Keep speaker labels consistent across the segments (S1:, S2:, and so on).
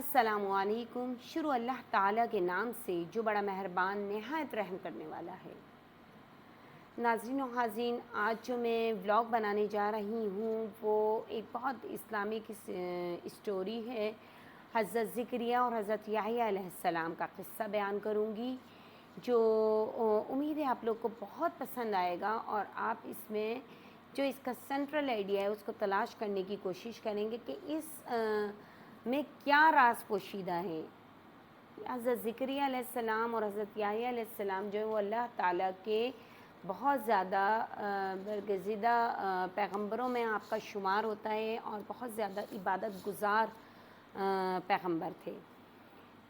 S1: السلام علیکم۔ شروع اللہ تعالیٰ کے نام سے جو بڑا مہربان نہایت رحم کرنے والا ہے۔ ناظرین و حاضرین، آج جو میں ولاگ بنانے جا رہی ہوں وہ ایک بہت اسلامک اسٹوری ہے۔ حضرت زکریا اور حضرت یحییٰ علیہ السلام کا قصہ بیان کروں گی، جو امید ہے آپ لوگ کو بہت پسند آئے گا، اور آپ اس میں جو اس کا سینٹرل آئیڈیا ہے اس کو تلاش کرنے کی کوشش کریں گے کہ اس میں کیا راز پوشیدہ ہے۔ حضرت زکریا علیہ السلام اور حضرت یحییٰ علیہ السلام جو ہے وہ اللہ تعالیٰ کے بہت زیادہ برگزیدہ پیغمبروں میں آپ کا شمار ہوتا ہے، اور بہت زیادہ عبادت گزار پیغمبر تھے۔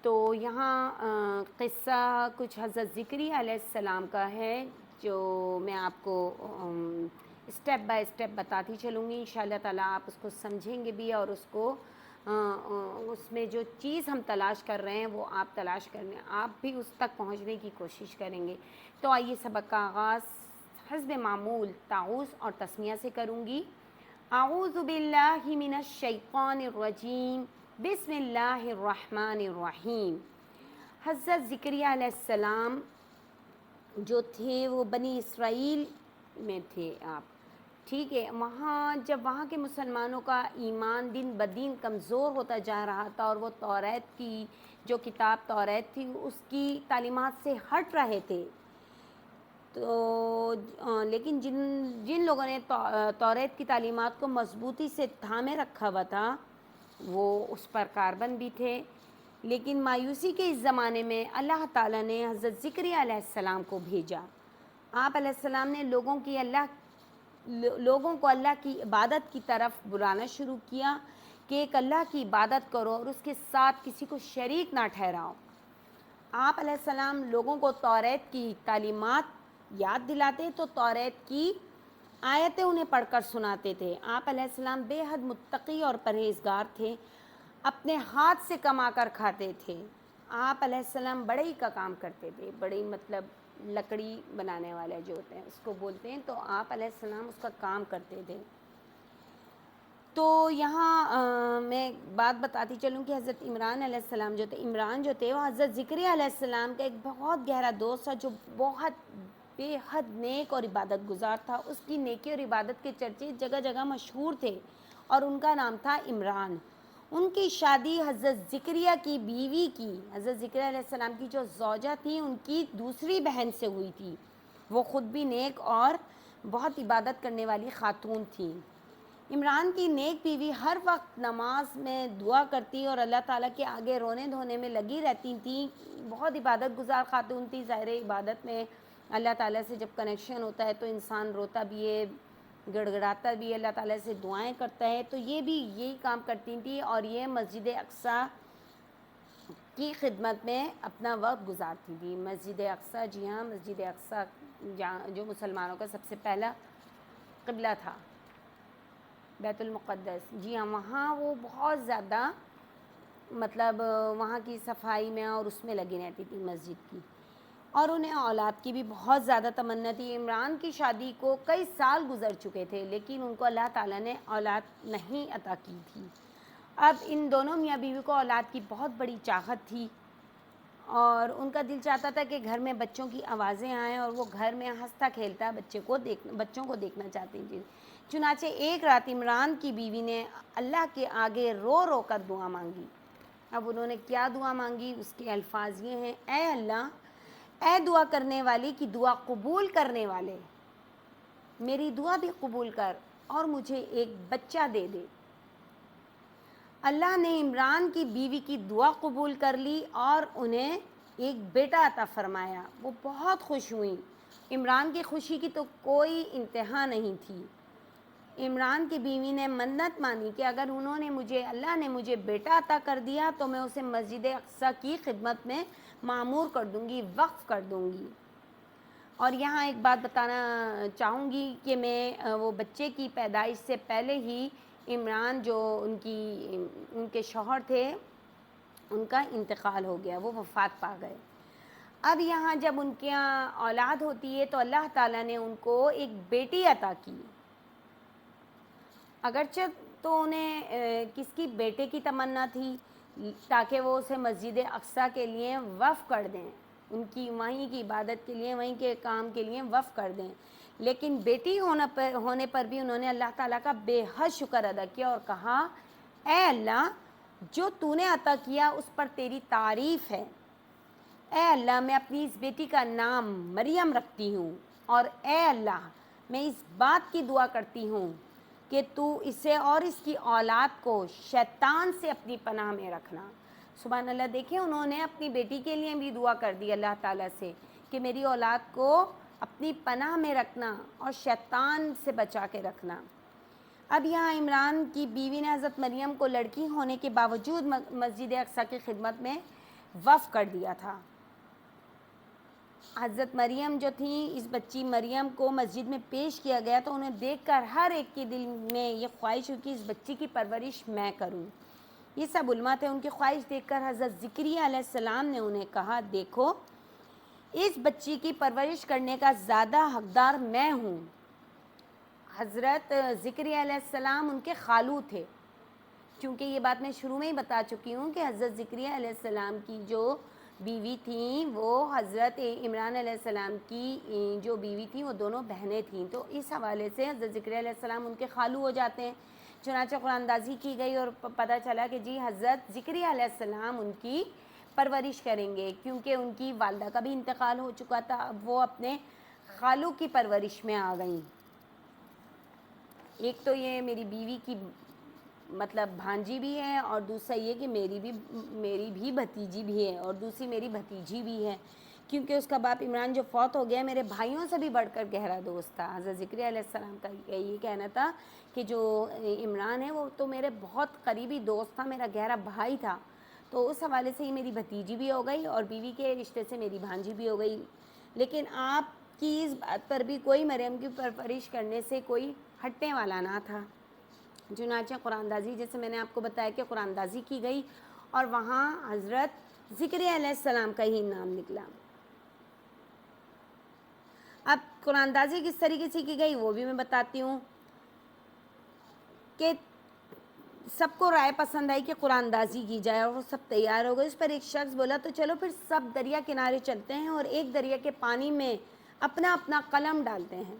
S1: تو یہاں قصہ کچھ حضرت زکریا علیہ السلام کا ہے، جو میں آپ کو اسٹیپ بائی اسٹیپ بتاتی چلوں گی۔ انشاءاللہ تعالیٰ آپ اس کو سمجھیں گے بھی، اور اس کو اس میں جو چیز ہم تلاش کر رہے ہیں وہ آپ تلاش کرنے، آپ بھی اس تک پہنچنے کی کوشش کریں گے۔ تو آئیے سبق کا آغاز حسب معمول تعوذ اور تسمیہ سے کروں گی۔ اعوذ باللہ من الشیطان الرجیم، بسم اللہ الرحمن الرحیم۔ حضرت زکریا علیہ السلام جو تھے وہ بنی اسرائیل میں تھے، آپ ٹھیک ہے۔ جب وہاں کے مسلمانوں کا ایمان دن بدن کمزور ہوتا جا رہا تھا، اور وہ توریت کی جو کتاب توریت تھی اس کی تعلیمات سے ہٹ رہے تھے، تو لیکن جن لوگوں نے توریت کی تعلیمات کو مضبوطی سے تھامے رکھا ہوا تھا وہ اس پر کاربند بھی تھے۔ لیکن مایوسی کے اس زمانے میں اللہ تعالیٰ نے حضرت زکریا علیہ السلام کو بھیجا۔ آپ علیہ السلام نے لوگوں کو اللہ کی عبادت کی طرف بلانا شروع کیا کہ ایک اللہ کی عبادت کرو اور اس کے ساتھ کسی کو شریک نہ ٹھہراؤ۔ آپ علیہ السلام لوگوں کو توریت کی تعلیمات یاد دلاتے تو توریت کی آیتیں انہیں پڑھ کر سناتے تھے۔ آپ علیہ السلام بے حد متقی اور پرہیزگار تھے، اپنے ہاتھ سے کما کر کھاتے تھے۔ آپ علیہ السلام بڑھئی کا کام کرتے تھے، بڑھئی مطلب لکڑی بنانے والے جو ہوتے ہیں اس کو بولتے ہیں، تو آپ علیہ السلام اس کا کام کرتے تھے۔ تو یہاں میں بات بتاتی چلوں کہ حضرت عمران علیہ السلام جو تھے وہ حضرت زکریا علیہ السلام کا ایک بہت گہرا دوست تھا، جو بہت بے حد نیک اور عبادت گزار تھا۔ اس کی نیکی اور عبادت کے چرچے جگہ جگہ مشہور تھے، اور ان کا نام تھا عمران۔ ان کی شادی حضرت زکریا کی بیوی کی، حضرت زکریا علیہ السلام کی جو زوجہ تھی ان کی دوسری بہن سے ہوئی تھی۔ وہ خود بھی نیک اور بہت عبادت کرنے والی خاتون تھیں۔ عمران کی نیک بیوی ہر وقت نماز میں دعا کرتی اور اللہ تعالیٰ کے آگے رونے دھونے میں لگی رہتی تھیں۔ بہت عبادت گزار خاتون تھی۔ ظاہر عبادت میں اللہ تعالیٰ سے جب کنیکشن ہوتا ہے تو انسان روتا بھی ہے، گڑ گڑاتا بھی، اللہ تعالیٰ سے دعائیں کرتا ہے، تو یہ بھی یہی کام کرتی تھیں، اور یہ مسجد اقصیٰ کی خدمت میں اپنا وقت گزارتی تھی۔ مسجد اقصیٰ، جی ہاں، مسجد اقصیٰ جو مسلمانوں کا سب سے پہلا قبلہ تھا، بیت المقدس، جی ہاں، وہاں وہ بہت زیادہ مطلب وہاں کی صفائی میں اور اس میں لگی رہتی تھی مسجد کی، اور انہیں اولاد کی بھی بہت زیادہ تمنا تھی۔ عمران کی شادی کو کئی سال گزر چکے تھے، لیکن ان کو اللہ تعالیٰ نے اولاد نہیں عطا کی تھی۔ اب ان دونوں میاں بیوی کو اولاد کی بہت بڑی چاہت تھی، اور ان کا دل چاہتا تھا کہ گھر میں بچوں کی آوازیں آئیں، اور وہ گھر میں ہنستا کھیلتا بچوں کو دیکھنا چاہتی تھی۔ چنانچہ ایک رات عمران کی بیوی نے اللہ کے آگے رو رو کر دعا مانگی۔ اب انہوں نے کیا دعا مانگی، اس کے الفاظ یہ ہیں: اے اللہ، اے دعا کرنے والی کی دعا قبول کرنے والے، میری دعا بھی قبول کر اور مجھے ایک بچہ دے دے۔ اللہ نے عمران کی بیوی کی دعا قبول کر لی اور انہیں ایک بیٹا عطا فرمایا۔ وہ بہت خوش ہوئیں۔ عمران کی خوشی کی تو کوئی انتہا نہیں تھی۔ عمران کی بیوی نے منت مانی کہ اگر اللہ نے مجھے بیٹا عطا کر دیا تو میں اسے مسجد اقصیٰ کی خدمت میں معمور کر دوں گی، وقف کر دوں گی۔ اور یہاں ایک بات بتانا چاہوں گی کہ میں وہ بچے کی پیدائش سے پہلے ہی عمران جو ان کے شوہر تھے ان کا انتقال ہو گیا، وہ وفات پا گئے۔ اب یہاں جب ان کی اولاد ہوتی ہے تو اللہ تعالیٰ نے ان کو ایک بیٹی عطا کی، اگرچہ تو انہیں کس کی بیٹے کی تمنا تھی، تاکہ وہ اسے مسجد اقصیٰ کے لیے وقف کر دیں، ان کی وہیں کی عبادت کے لیے، وہیں کے کام کے لیے وقف کر دیں۔ لیکن بیٹی ہونے پر بھی انہوں نے اللہ تعالیٰ کا بے حد شکر ادا کیا اور کہا اے اللہ جو تو نے عطا کیا اس پر تیری تعریف ہے، اے اللہ میں اپنی اس بیٹی کا نام مریم رکھتی ہوں، اور اے اللہ میں اس بات کی دعا کرتی ہوں کہ تو اسے اور اس کی اولاد کو شیطان سے اپنی پناہ میں رکھنا۔ سبحان اللہ، دیکھیں انہوں نے اپنی بیٹی کے لیے بھی دعا کر دی اللہ تعالیٰ سے کہ میری اولاد کو اپنی پناہ میں رکھنا اور شیطان سے بچا کے رکھنا۔ اب یہاں عمران کی بیوی نے حضرت مریم کو لڑکی ہونے کے باوجود مسجد اقصیٰ کی خدمت میں وقف کر دیا تھا۔ حضرت مریم جو تھیں، اس بچی مریم کو مسجد میں پیش کیا گیا تو انہیں دیکھ کر ہر ایک کے دل میں یہ خواہش ہوئی کہ اس بچی کی پرورش میں کروں۔ یہ سب علماء تھے، ان کی خواہش دیکھ کر حضرت زکریا علیہ السلام نے انہیں کہا دیکھو اس بچی کی پرورش کرنے کا زیادہ حقدار میں ہوں۔ حضرت زکریا علیہ السلام ان کے خالو تھے، کیونکہ یہ بات میں شروع میں ہی بتا چکی ہوں کہ حضرت زکریا علیہ السلام کی جو بیوی تھیں وہ حضرت عمران علیہ السلام کی جو بیوی تھیں وہ دونوں بہنیں تھیں، تو اس حوالے سے حضرت زکریا علیہ السلام ان کے خالو ہو جاتے ہیں۔ چنانچہ قرآن اندازی کی گئی اور پتہ چلا کہ جی حضرت زکریا علیہ السلام ان کی پرورش کریں گے، کیونکہ ان کی والدہ کا بھی انتقال ہو چکا تھا، اب وہ اپنے خالو کی پرورش میں آ گئیں۔ ایک تو یہ میری بیوی کی مطلب بھانجی بھی ہے، اور دوسرا یہ کہ میری بھی بھتیجی بھی ہے، اور دوسری میری بھتیجی بھی ہے، کیونکہ اس کا باپ عمران جو فوت ہو گیا میرے بھائیوں سے بھی بڑھ کر گہرا دوست تھا۔ حضرت زکریا علیہ السلام کا یہ کہنا تھا کہ جو عمران ہے وہ تو میرے بہت قریبی دوست تھا، میرا گہرا بھائی تھا، تو اس حوالے سے یہ میری بھتیجی بھی ہو گئی اور بیوی کے رشتے سے میری بھانجی بھی ہو گئی۔ لیکن آپ کی اس بات پر بھی کوئی مریم کی پرورش کرنے سے کوئی ہٹنے والا نہ تھا۔ چنانچہ قرآن اندازی جیسے میں نے آپ کو بتایا کہ قرآن اندازی کی گئی اور وہاں حضرت زکریا علیہ السلام کا ہی نام نکلا۔ اب قرآن اندازی کس طریقے سے کی گئی وہ بھی میں بتاتی ہوں کہ سب کو رائے پسند آئی کہ قرآن اندازی کی جائے اور وہ سب تیار ہو گئے۔ اس پر ایک شخص بولا تو چلو پھر سب دریا کنارے چلتے ہیں اور ایک دریا کے پانی میں اپنا اپنا قلم ڈالتے ہیں۔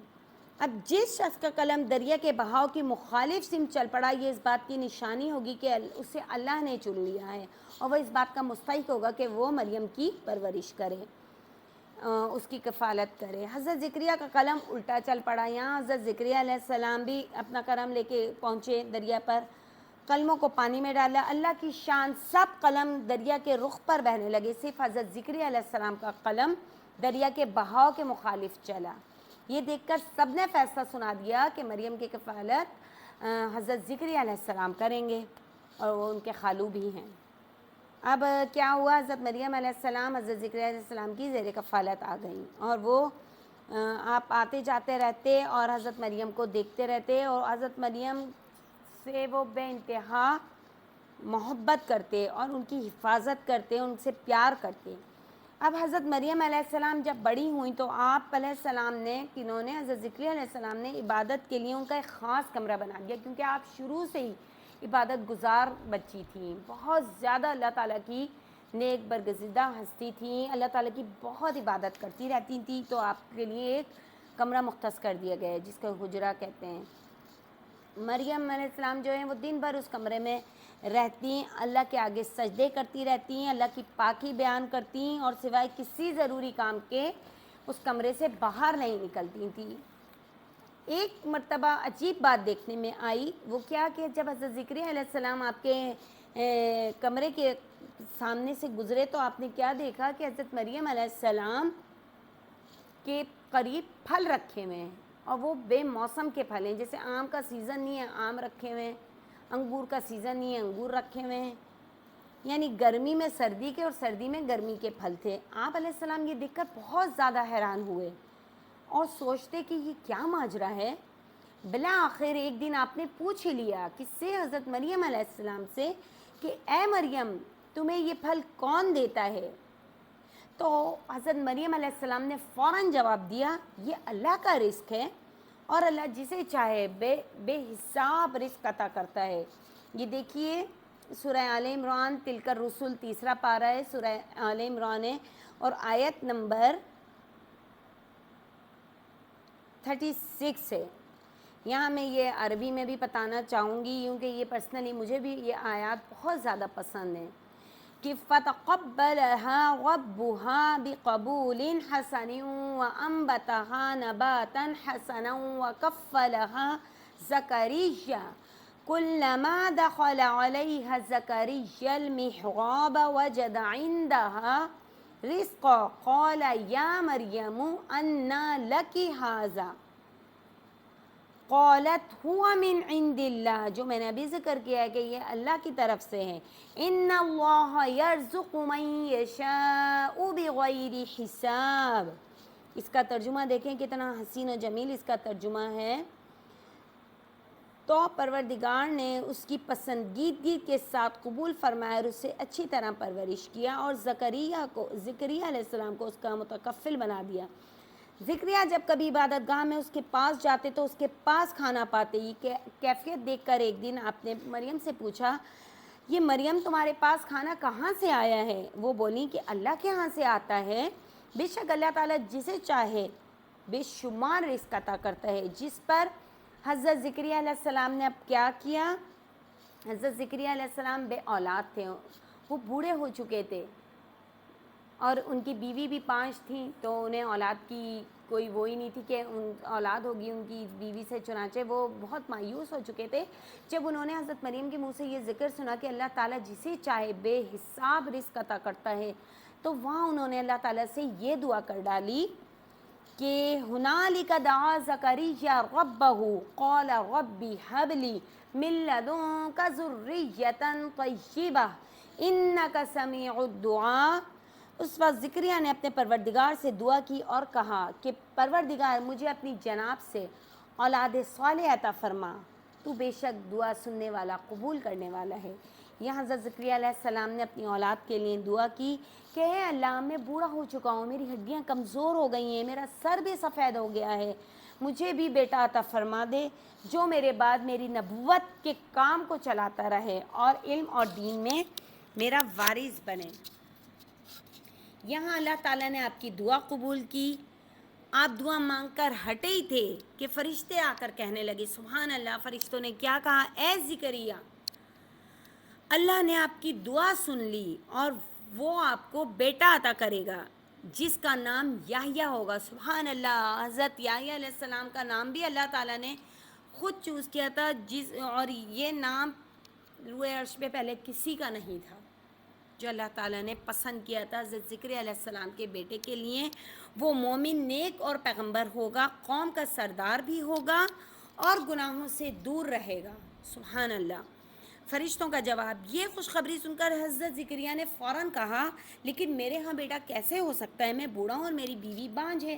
S1: اب جس شخص کا قلم دریا کے بہاؤ کی مخالف سمت چل پڑا یہ اس بات کی نشانی ہوگی کہ اسے اللہ نے چن لیا ہے اور وہ اس بات کا مستحق ہوگا کہ وہ مریم کی پرورش کرے، اس کی کفالت کرے۔ حضرت زکریا کا قلم الٹا چل پڑا، یہاں حضرت زکریا علیہ السلام بھی اپنا قلم لے کے پہنچے دریا پر، قلموں کو پانی میں ڈالا، اللہ کی شان سب قلم دریا کے رخ پر بہنے لگے، صرف حضرت زکریا علیہ السلام کا قلم دریا کے بہاؤ کے مخالف چلا۔ یہ دیکھ کر سب نے فیصلہ سنا دیا کہ مریم کی کفالت حضرت زکریا علیہ السلام کریں گے اور وہ ان کے خالو بھی ہیں۔ اب کیا ہوا، حضرت مریم علیہ السلام حضرت زکریا علیہ السلام کی زیر کفالت آ گئیں اور وہ آپ آتے جاتے رہتے اور حضرت مریم کو دیکھتے رہتے اور حضرت مریم سے وہ بے انتہا محبت کرتے اور ان کی حفاظت کرتے، ان سے پیار کرتے۔ اب حضرت مریم علیہ السلام جب بڑی ہوئیں تو آپ علیہ السلام نے کنہوں نے حضرت زکریا علیہ السلام نے عبادت کے لیے ان کا ایک خاص کمرہ بنا دیا، کیونکہ آپ شروع سے ہی عبادت گزار بچی تھیں، بہت زیادہ اللہ تعالیٰ کی نیک برگزیدہ ہستی تھیں، اللہ تعالیٰ کی بہت عبادت کرتی رہتی تھیں، تو آپ کے لیے ایک کمرہ مختص کر دیا گیا ہے جس کو حجرہ کہتے ہیں۔ مریم علیہ السلام جو ہیں وہ دن بھر اس کمرے میں رہتی، اللہ کے آگے سجدے کرتی رہتی ہیں، اللہ کی پاکی بیان کرتی ہیں اور سوائے کسی ضروری کام کے اس کمرے سے باہر نہیں نکلتی تھیں۔ ایک مرتبہ عجیب بات دیکھنے میں آئی، وہ کیا کہ جب حضرت زکریا علیہ السلام آپ کے کمرے کے سامنے سے گزرے تو آپ نے کیا دیکھا کہ حضرت مریم علیہ السلام کے قریب پھل رکھے ہوئے ہیں اور وہ بے موسم کے پھل ہیں، جیسے آم کا سیزن نہیں ہے آم رکھے ہوئے ہیں، انگور کا سیزن نہیں ہے انگور رکھے ہوئے ہیں، یعنی گرمی میں سردی کے اور سردی میں گرمی کے پھل تھے۔ آپ علیہ السلام یہ دیکھ کر بہت زیادہ حیران ہوئے اور سوچتے کہ یہ کیا ماجرا ہے۔ بالآخر ایک دن آپ نے پوچھ ہی لیا کس سے، حضرت مریم علیہ السلام سے، کہ اے مریم تمہیں یہ پھل کون دیتا ہے؟ تو حضرت مریم علیہ السلام نے فوراً جواب دیا یہ اللہ کا رزق ہے اور اللہ جسے چاہے بے حساب رزق عطا کرتا ہے۔ یہ دیکھیے سورہ آل عمران تلک الرسل تیسرا پارہ ہے، سورہ آل عمران ہے اور آیت نمبر 36 ہے۔ یہاں میں یہ عربی میں بھی بتانا چاہوں گی کیونکہ یہ پرسنلی مجھے بھی یہ آیات بہت زیادہ پسند ہیں کہ فَتَقَبَّلَهَا رَبُّهَا بِقَبُولٍ حَسَنٍ وَأَنبَتَهَا نَبَاتًا حَسَنًا وَكَفَّلَهَا زَكَرِيَّا كُلَّمَا دَخَلَ عَلَيْهَا زَكَرِيَّا الْمِحْرَابَ وَجَدَ عِندَهَا رِزْقًا قَالَ يَا مَرْيَمُ أَنَّىٰ لَكِ هَٰذَا قالت ہوا من عند اللہ، جو میں نے ابھی ذکر کیا ہے کہ یہ اللہ کی طرف سے ہے۔ ان اللہ یرزق من یشاء بغیر حساب۔ اس کا ترجمہ دیکھیں کتنا حسین و جمیل اس کا ترجمہ ہے۔ تو پروردگار نے اس کی پسندیدگی کے ساتھ قبول فرمایا اور اسے اچھی طرح پرورش کیا اور زکریا علیہ السلام کو اس کا متکفل بنا دیا۔ زکریا جب کبھی عبادت گاہ میں اس کے پاس جاتے تو اس کے پاس کھانا پاتے۔ یہ کیفیت دیکھ کر ایک دن آپ نے مریم سے پوچھا، یہ مریم تمہارے پاس کھانا کہاں سے آیا ہے؟ وہ بولی کہ اللہ کے ہاں سے آتا ہے۔ بے شک اللہ تعالیٰ جسے چاہے بے شمار رزق عطا کرتا ہے۔ جس پر حضرت زکریا علیہ السلام نے اب کیا کیا؟ حضرت زکریا علیہ السلام بے اولاد تھے، وہ بوڑھے ہو چکے تھے اور ان کی بیوی بھی 5 تھیں، تو انہیں اولاد کی کوئی وہی نہیں تھی کہ اولاد ہوگی ان کی بیوی سے، چنانچہ وہ بہت مایوس ہو چکے تھے۔ جب انہوں نے حضرت مریم کے منہ سے یہ ذکر سنا کہ اللہ تعالیٰ جسے چاہے بے حساب رزق عطا کرتا ہے، تو وہاں انہوں نے اللہ تعالیٰ سے یہ دعا کر ڈالی کہ ہنالک دعا زکریا ربہ قال رب ہب لی من لدنک ذریۃ طیبہ انک سمیع الدعاء۔ اس وقت زکریا نے اپنے پروردگار سے دعا کی اور کہا کہ پروردگار مجھے اپنی جناب سے اولاد صالح عطا فرما، تو بے شک دعا سننے والا قبول کرنے والا ہے۔ یہاں حضرت زکریا علیہ السلام نے اپنی اولاد کے لیے دعا کی کہ اے اللہ میں بوڑھا ہو چکا ہوں، میری ہڈیاں کمزور ہو گئی ہیں، میرا سر بھی سفید ہو گیا ہے، مجھے بھی بیٹا عطا فرما دے جو میرے بعد میری نبوت کے کام کو چلاتا رہے اور علم اور دین میں میرا وارث بنے۔ یہاں اللہ تعالیٰ نے آپ کی دعا قبول کی۔ آپ دعا مانگ کر ہٹے ہی تھے کہ فرشتے آ کر کہنے لگے، سبحان اللہ، فرشتوں نے کیا کہا؟ اے زکریا، اللہ نے آپ کی دعا سن لی اور وہ آپ کو بیٹا عطا کرے گا جس کا نام یحییٰ ہوگا۔ سبحان اللہ، حضرت یحییٰ علیہ السلام کا نام بھی اللہ تعالیٰ نے خود چوز کیا تھا، اور یہ نام روئے عرش پہ پہلے کسی کا نہیں تھا، جو اللہ تعالیٰ نے پسند کیا تھا حضرت زکریا علیہ السلام کے بیٹے کے لیے۔ وہ مومن، نیک اور پیغمبر ہوگا، قوم کا سردار بھی ہوگا اور گناہوں سے دور رہے گا۔ سبحان اللہ۔ فرشتوں کا جواب، یہ خوشخبری سن کر حضرت زکریا نے فوراً کہا، لیکن میرے ہاں بیٹا کیسے ہو سکتا ہے؟ میں بوڑھا ہوں اور میری بیوی بانجھ ہے۔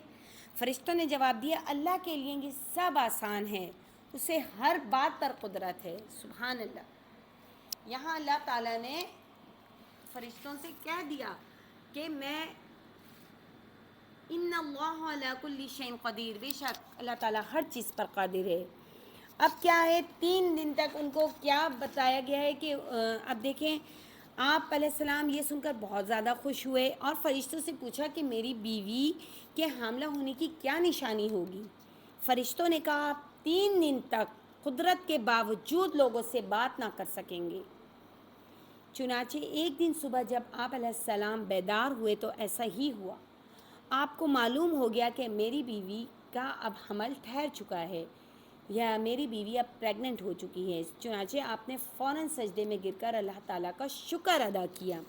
S1: فرشتوں نے جواب دیا، اللہ کے لیے یہ سب آسان ہے، اسے ہر بات پر قدرت ہے۔ سبحان اللہ۔ یہاں اللہ تعالیٰ نے فرشتوں سے کہہ دیا کہ میں ان اللہ علی کل شیء قدیر، بے شک اللہ تعالیٰ ہر چیز پر قادر ہے۔ اب کیا ہے، 3 دن تک ان کو کیا بتایا گیا ہے کہ اب دیکھیں، آپ علیہ السلام یہ سن کر بہت زیادہ خوش ہوئے اور فرشتوں سے پوچھا کہ میری بیوی کے حاملہ ہونے کی کیا نشانی ہوگی؟ فرشتوں نے کہا، آپ 3 دن تک قدرت کے باوجود لوگوں سے بات نہ کر سکیں گے۔ چنانچہ ایک دن صبح جب آپ علیہ السلام بیدار ہوئے تو ایسا ہی ہوا۔ آپ کو معلوم ہو گیا کہ میری بیوی کا اب حمل ٹھہر چکا ہے، یا میری بیوی اب پریگننٹ ہو چکی ہے۔ چنانچہ آپ نے فوراً سجدے میں گر کر اللہ تعالیٰ کا شکر ادا کیا۔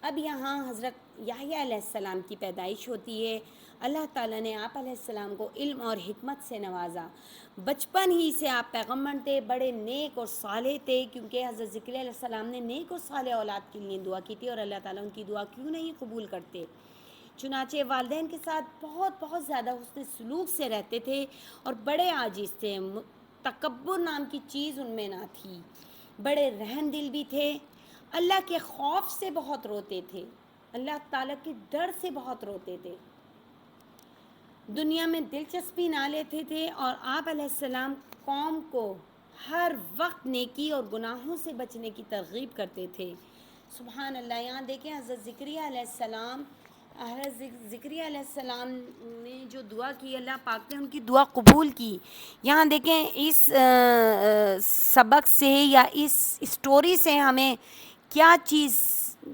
S1: اب یہاں حضرت یحییٰ علیہ السلام کی پیدائش ہوتی ہے۔ اللہ تعالیٰ نے آپ علیہ السلام کو علم اور حکمت سے نوازا۔ بچپن ہی سے آپ پیغمبر تھے، بڑے نیک اور صالح تھے، کیونکہ حضرت زکریا علیہ السلام نے نیک اور صالح اولاد کے لیے دعا کی تھی، اور اللہ تعالیٰ ان کی دعا کیوں نہیں قبول کرتے۔ چنانچہ والدین کے ساتھ بہت زیادہ حسن سلوک سے رہتے تھے اور بڑے عاجز تھے، تکبر نام کی چیز ان میں نہ تھی، بڑے رحم دل بھی تھے، اللہ کے خوف سے بہت روتے تھے، اللہ تعالیٰ کے ڈر سے بہت روتے تھے، دنیا میں دلچسپی نہ لیتے تھے، اور آپ علیہ السلام قوم کو ہر وقت نیکی اور گناہوں سے بچنے کی ترغیب کرتے تھے. سبحان اللہ. یہاں دیکھیں حضرت زکریا علیہ السلام نے جو دعا کی اللہ پاک نے ان کی دعا قبول کی. یہاں دیکھیں اس سبق سے یا اس اسٹوری سے ہمیں کیا چیز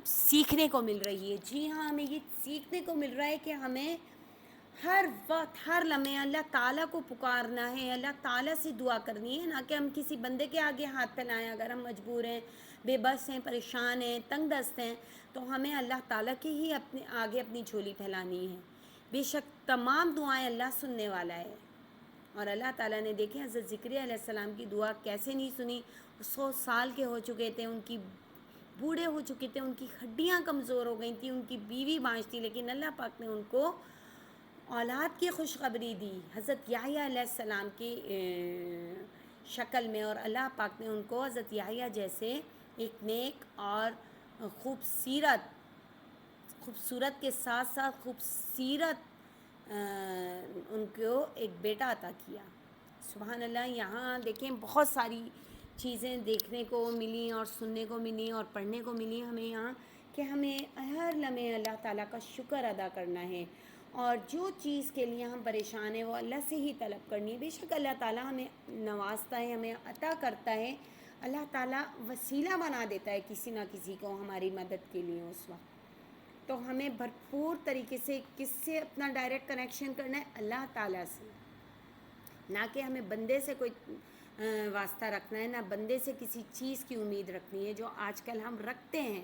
S1: سیکھنے کو مل رہی ہے. جی ہاں، ہمیں یہ سیکھنے کو مل رہا ہے کہ ہمیں ہر وقت ہر لمحے اللہ تعالیٰ کو پکارنا ہے، اللہ تعالیٰ سے دعا کرنی ہے، نہ کہ ہم کسی بندے کے آگے ہاتھ پھیلائیں. اگر ہم مجبور ہیں، بے بس ہیں، پریشان ہیں، تنگ دست ہیں، تو ہمیں اللہ تعالیٰ کے ہی اپنے آگے اپنی جھولی پھیلانی ہے. بے شک تمام دعائیں اللہ سننے والا ہے. اور اللہ تعالیٰ نے دیکھیں حضرت زکریا علیہ السلام کی دعا کیسے نہیں سنی. 100 سال کے ہو چکے تھے، ان کی بوڑھے ہو چکے تھے، ان کی ہڈیاں کمزور ہو گئی تھیں، ان کی بیوی بانج تھی، لیکن اللہ پاک نے ان کو اولاد کی خوشخبری دی حضرت یحییٰ علیہ السلام کی شکل میں. اور اللہ پاک نے ان کو حضرت یحییٰ جیسے ایک نیک اور خوبصورت کے ساتھ ساتھ خوبصورت ان کو ایک بیٹا عطا کیا. سبحان اللہ. یہاں دیکھیں بہت ساری چیزیں دیکھنے کو ملیں اور سننے کو ملیں اور پڑھنے کو ملیں ہمیں یہاں، کہ ہمیں ہر لمحے اللہ تعالیٰ کا شکر ادا کرنا ہے، اور جو چیز کے لیے ہم پریشان ہیں وہ اللہ سے ہی طلب کرنی ہے. بے شک اللہ تعالیٰ ہمیں نوازتا ہے، ہمیں عطا کرتا ہے. اللہ تعالیٰ وسیلہ بنا دیتا ہے کسی نہ کسی کو ہماری مدد کے لیے اس وقت. تو ہمیں بھرپور طریقے سے کس سے اپنا ڈائریکٹ کنیکشن کرنا ہے؟ اللہ تعالیٰ سے. نہ کہ ہمیں بندے سے کوئی واسطہ رکھنا ہے، نہ بندے سے کسی چیز کی امید رکھنی ہے، جو آج کل ہم رکھتے ہیں.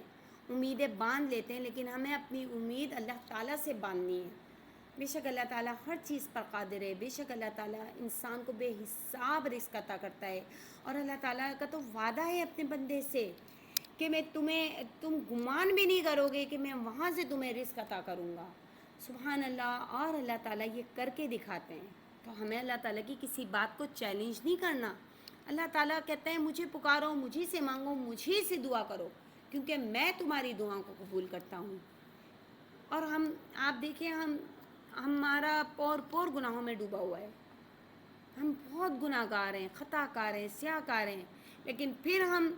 S1: امیدیں باندھ لیتے ہیں، لیکن ہمیں اپنی امید اللہ تعالیٰ سے باندھنی ہے. بے شک اللہ تعالیٰ ہر چیز پر قادر ہے. بے شک اللہ تعالیٰ انسان کو بے حساب رزق عطا کرتا ہے. اور اللہ تعالیٰ کا تو وعدہ ہے اپنے بندے سے کہ تم گمان بھی نہیں کرو گے کہ میں وہاں سے تمہیں رزق عطا کروں گا. سبحان اللہ. اور اللہ تعالیٰ یہ کر کے دکھاتے ہیں. تو ہمیں اللہ تعالیٰ کی کسی بات کو چیلنج نہیں کرنا. اللہ تعالیٰ کہتے ہیں مجھے پکارو، مجھے سے مانگو، مجھے سے دعا کرو، کیونکہ میں تمہاری دعاؤں کو قبول کرتا ہوں. اور آپ دیکھیں ہمارا پور گناہوں میں ڈوبا ہوا ہے. ہم بہت گناہ گار ہیں، خطا کار ہیں، سیاہ کار ہیں، لیکن پھر ہم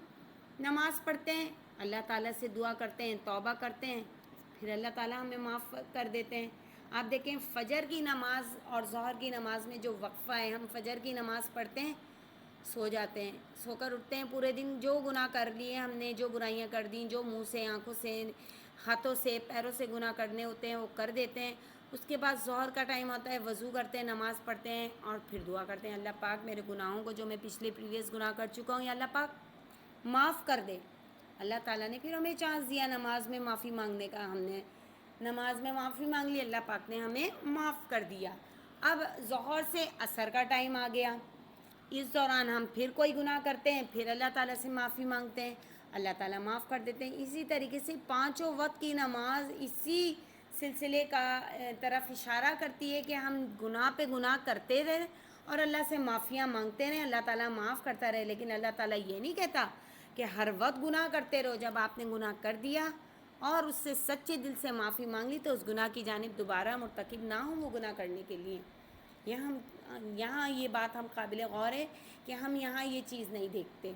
S1: نماز پڑھتے ہیں، اللہ تعالیٰ سے دعا کرتے ہیں، توبہ کرتے ہیں، پھر اللہ تعالیٰ ہمیں معاف کر دیتے ہیں. آپ دیکھیں فجر کی نماز اور ظہر کی نماز میں جو وقفہ ہے، ہم فجر کی نماز پڑھتے ہیں، سو جاتے ہیں، سو کر اٹھتے ہیں، پورے دن جو گناہ کر لیے ہم نے، جو برائیاں کر دیں، جو منہ سے، آنکھوں سے، ہاتھوں سے، پیروں سے گناہ کرنے ہوتے ہیں وہ کر دیتے ہیں. اس کے بعد ظہر کا ٹائم ہوتا ہے، وضو کرتے ہیں، نماز پڑھتے ہیں، اور پھر دعا کرتے ہیں اللہ پاک میرے گناہوں کو جو میں پریویس گناہ کر چکا ہوں یا اللہ پاک معاف کر دے. اللہ تعالیٰ نے پھر ہمیں چانس دیا نماز میں معافی مانگنے کا. ہم نے نماز میں معافی مانگ لی، اللہ پاک نے ہمیں معاف کر دیا. اب ظہر سے عصر کا ٹائم آ گیا، اس دوران ہم پھر کوئی گناہ کرتے ہیں، پھر اللہ تعالیٰ سے معافی مانگتے ہیں، اللہ تعالیٰ معاف کر دیتے ہیں. اسی طریقے سے پانچوں وقت کی نماز اسی سلسلے کا طرف اشارہ کرتی ہے کہ ہم گناہ پہ گناہ کرتے رہے اور اللہ سے معافیاں مانگتے رہیں، اللہ تعالیٰ معاف کرتا رہے. لیکن اللہ تعالیٰ یہ نہیں کہتا کہ ہر وقت گناہ کرتے رہو. جب آپ نے گناہ کر دیا اور اس سے سچے دل سے معافی مانگ لی تو اس گناہ کی جانب دوبارہ مرتکب نہ ہوں وہ گناہ کرنے کے لیے. یہاں یہ بات ہم قابل غور ہے کہ ہم یہاں یہ چیز نہیں دیکھتے.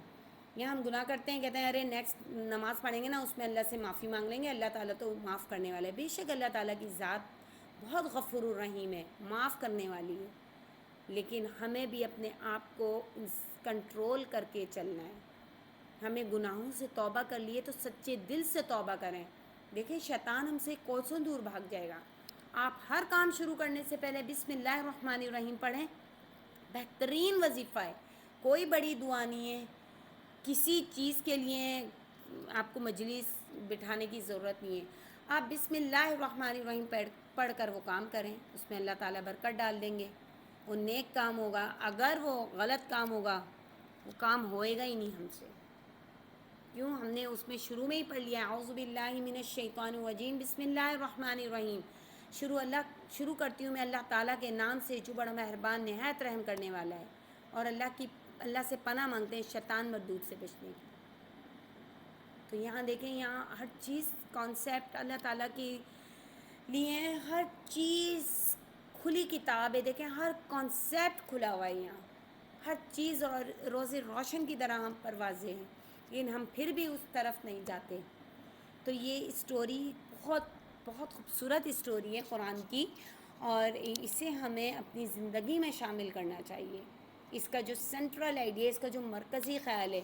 S1: یہاں ہم گناہ کرتے ہیں، کہتے ہیں ارے نیکسٹ نماز پڑھیں گے نا اس میں اللہ سے معافی مانگ لیں گے، اللہ تعالیٰ تو معاف کرنے والا ہے. بے شک اللہ تعالیٰ کی ذات بہت غفور الرحیم ہے، معاف کرنے والی ہے، لیکن ہمیں بھی اپنے آپ کو کنٹرول کر کے چلنا ہے. ہمیں گناہوں سے توبہ کر لیے تو سچے دل سے توبہ کریں. دیکھیں شیطان ہم سے کوسوں دور بھاگ جائے گا. آپ ہر کام شروع کرنے سے پہلے بسم اللہ الرحمن الرحیم پڑھیں، بہترین وظیفہ ہے. کوئی بڑی دعا نہیں ہے، کسی چیز کے لیے آپ کو مجلس بٹھانے کی ضرورت نہیں ہے. آپ بسم اللہ الرحمن الرحیم پڑھ کر وہ کام کریں، اس میں اللہ تعالیٰ برکت ڈال دیں گے. وہ نیک کام ہوگا. اگر وہ غلط کام ہوگا وہ کام ہوئے گا ہی نہیں ہم سے. کیوں؟ ہم نے اس میں شروع میں ہی پڑھ لیا اعوذ باللہ من الشیطان الرجیم بسم اللہ الرحمن الرحیم. شروع کرتی ہوں میں اللہ تعالیٰ کے نام سے جو بڑا مہربان نہایت رحم کرنے والا ہے. اور اللہ سے پناہ مانگتے ہیں شیطان مردود سے بچنے کی. تو یہاں دیکھیں یہاں ہر چیز کانسیپٹ اللہ تعالیٰ کے لیے، ہر چیز کھلی کتاب ہے. دیکھیں ہر کانسیپٹ کھلا ہوا ہے یہاں. ہر چیز اور روز روشن کی طرح ہم پر واضح ہے، لیکن ہم پھر بھی اس طرف نہیں جاتے. تو یہ اسٹوری بہت بہت خوبصورت اسٹوری ہے قرآن کی، اور اسے ہمیں اپنی زندگی میں شامل کرنا چاہیے. اس کا جو سینٹرل آئیڈیا، اس کا جو مرکزی خیال ہے،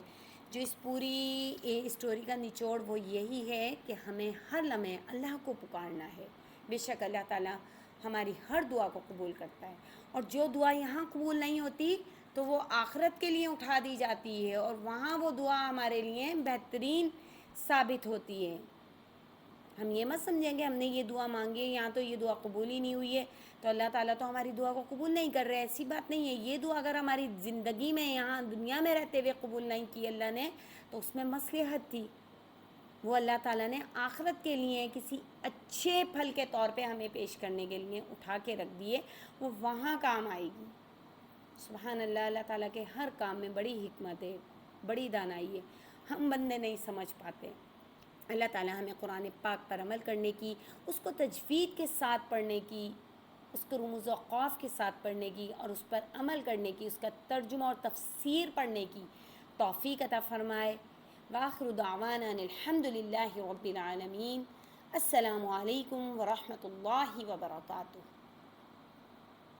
S1: جو اس پوری اسٹوری کا نچوڑ، وہ یہی ہے کہ ہمیں ہر لمحے اللہ کو پکارنا ہے. بے شک اللہ تعالیٰ ہماری ہر دعا کو قبول کرتا ہے، اور جو دعا یہاں قبول نہیں ہوتی تو وہ آخرت کے لیے اٹھا دی جاتی ہے، اور وہاں وہ دعا ہمارے لیے بہترین ثابت ہوتی ہے. ہم یہ مت سمجھیں گے ہم نے یہ دعا مانگی ہے، یہاں تو یہ دعا قبول ہی نہیں ہوئی ہے تو اللہ تعالیٰ تو ہماری دعا کو قبول نہیں کر رہے. ایسی بات نہیں ہے. یہ دعا اگر ہماری زندگی میں یہاں دنیا میں رہتے ہوئے قبول نہیں کی اللہ نے، تو اس میں مصلحت تھی. وہ اللہ تعالیٰ نے آخرت کے لیے کسی اچھے پھل کے طور پہ ہمیں پیش کرنے کے لیے اٹھا کے رکھ دیے، وہ وہاں کام آئے گی. سبحان اللہ. اللہ تعالیٰ کے ہر کام میں بڑی حکمت ہے، بڑی دانائی ہے، ہم بندے نہیں سمجھ پاتے. اللہ تعالیٰ ہمیں قرآن پاک پر عمل کرنے کی، اس کو تجوید کے ساتھ پڑھنے کی، اس کو رموز و اوقاف کے ساتھ پڑھنے کی، اور اس پر عمل کرنے کی، اس کا ترجمہ اور تفسیر پڑھنے کی توفیق عطا فرمائے. وآخر دعوانا الحمد للہ رب العالمین. السلام علیکم ورحمۃ اللہ وبرکاتہ.